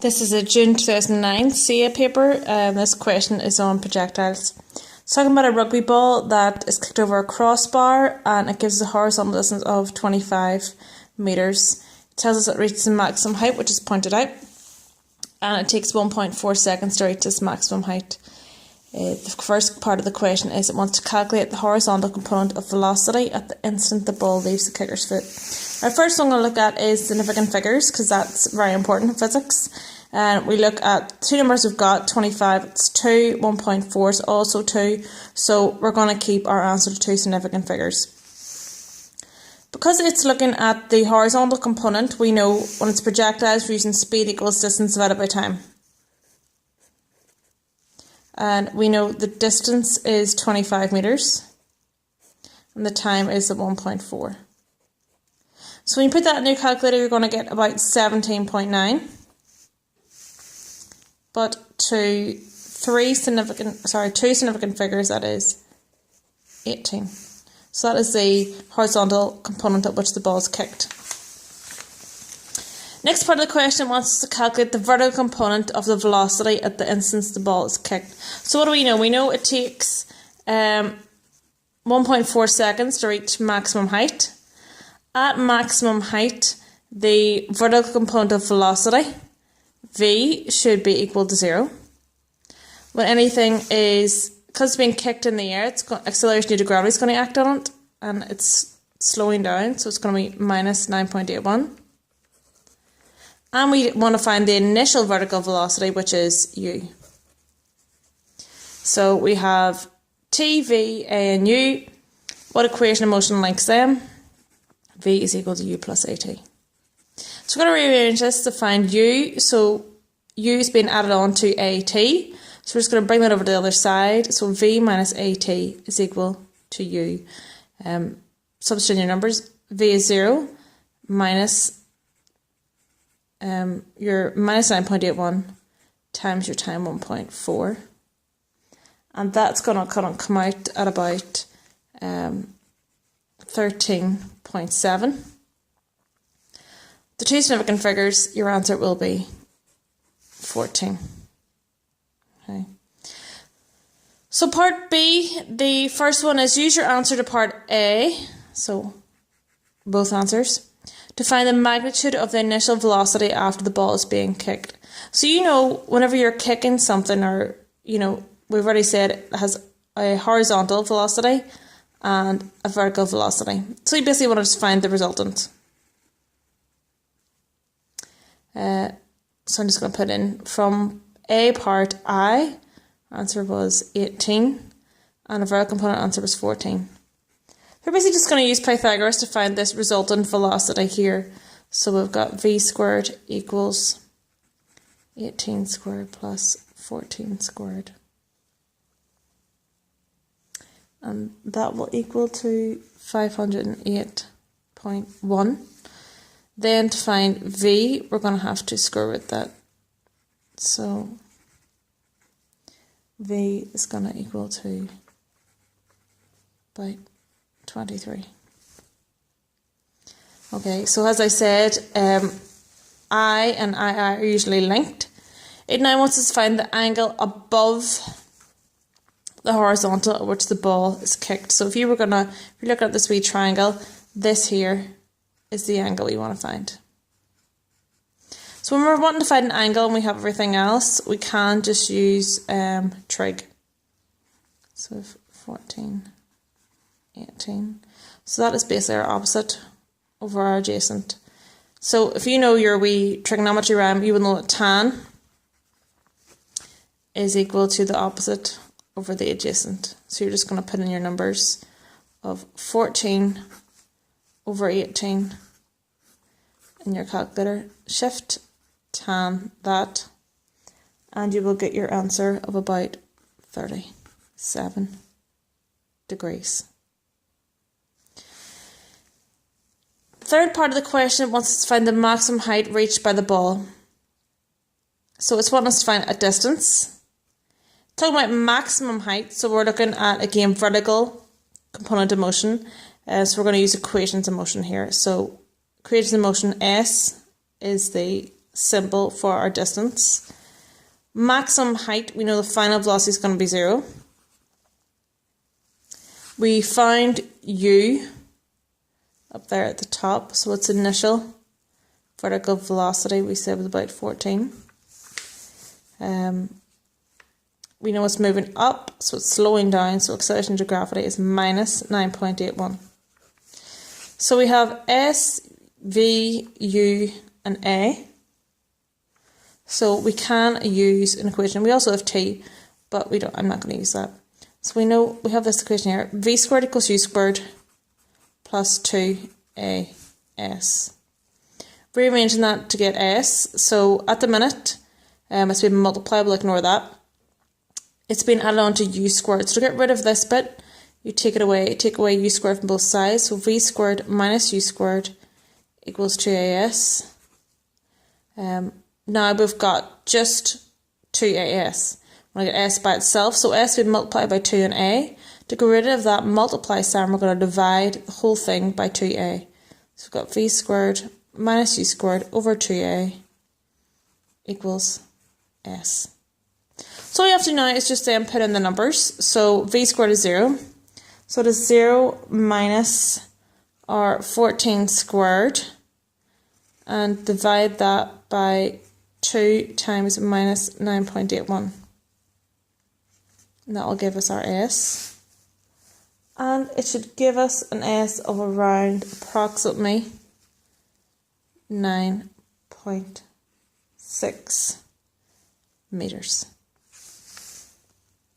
This is a June 2009 ccea paper, and this question is on projectiles. It's talking about a rugby ball that is kicked over a crossbar and it gives us a horizontal distance of 25 metres. It tells us it reaches the maximum height, which is pointed out, and it takes 1.4 seconds to reach this maximum height. The first part of the question is it wants to calculate the horizontal component of velocity at the instant the ball leaves the kicker's foot. Our first one we'll look at is significant figures, because that's very important in physics. And we look at two numbers we've got, 25 it's 2, 1.4 is also 2, so we're going to keep our answer to two significant figures. Because it's looking at the horizontal component, we know when it's projectiles we're using speed equals distance divided by time. And we know the distance is 25 metres and the time is at 1.4. So when you put that in your calculator, you're going to get about 17.9. But two significant figures, that is 18. So that is the horizontal component at which the ball is kicked. Next part of the question wants us to calculate the vertical component of the velocity at the instant the ball is kicked. So what do we know? We know it takes 1.4 seconds to reach maximum height. At maximum height, the vertical component of velocity, v, should be equal to 0. When anything is, because it's being kicked in the air, acceleration due to gravity is going to act on it, and it's slowing down, so it's going to be minus 9.81. And we want to find the initial vertical velocity, which is u. So we have t, v, a and u. What equation of motion links them? V is equal to u plus at. So we're going to rearrange this to find u. So u is being added on to at. So we're just going to bring that over to the other side. So v minus at is equal to u. Substitute in your numbers. V is 0 minus your minus 9.81 times your time 1.4, and that's going to come out at about 13.7. The two significant figures, your answer will be 14. Okay. So part B, the first one is use your answer to part A, so both answers, to find the magnitude of the initial velocity after the ball is being kicked. So you know, whenever you're kicking something, or we've already said it has a horizontal velocity and a vertical velocity. So you basically want to just find the resultant. So I'm just going to put in from A part I, answer was 18, and a vertical component answer was 14. We're basically just going to use Pythagoras to find this resultant velocity here. So we've got v squared equals 18 squared plus 14 squared. And that will equal to 508.1. Then to find v, we're going to have to square root that. So v is going to equal to about 23. Okay, so as I said, I and II are usually linked. It now wants us to find the angle above the horizontal at which the ball is kicked. So if you look at this wee triangle, this here is the angle we want to find. So when we're wanting to find an angle and we have everything else, we can just use trig. So 14. 18. So that is basically our opposite over our adjacent. So if you know your wee trigonometry rhyme, you will know that tan is equal to the opposite over the adjacent. So you're just going to put in your numbers of 14 over 18 in your calculator, shift tan that, and you will get your answer of about 37 degrees. Third part of the question wants us to find the maximum height reached by the ball. So it's wanting us to find a distance. Talking about maximum height, so we're looking at, again, vertical component of motion. So we're going to use equations of motion here. So equations of motion, S is the symbol for our distance. Maximum height, we know the final velocity is going to be 0. We found u up there at the top, so its initial vertical velocity we said was about 14. We know it's moving up, so it's slowing down, so acceleration to gravity is minus 9.81. So we have S, V, U, and A. So we can use an equation. We also have T, but we don't. I'm not going to use that. So we know we have this equation here. V squared equals U squared plus 2AS. Rearranging that to get S. So at the minute, it's been multiplied. We'll ignore that. It's been added on to U squared. So to get rid of this bit, you take it away. Take away U squared from both sides. So V squared minus U squared equals 2AS. Now we've got just 2AS. We're going to get S by itself. So S will be multiplied by 2 and A. To get rid of that multiply sign, we're going to divide the whole thing by 2A. So we've got V squared minus U squared over 2A equals S. So all you have to do now is just then put in the numbers. So V squared is 0. So it is 0 minus our 14 squared. And divide that by 2 times minus 9.81. And that will give us our S. And it should give us an S of around approximately 9.6 meters.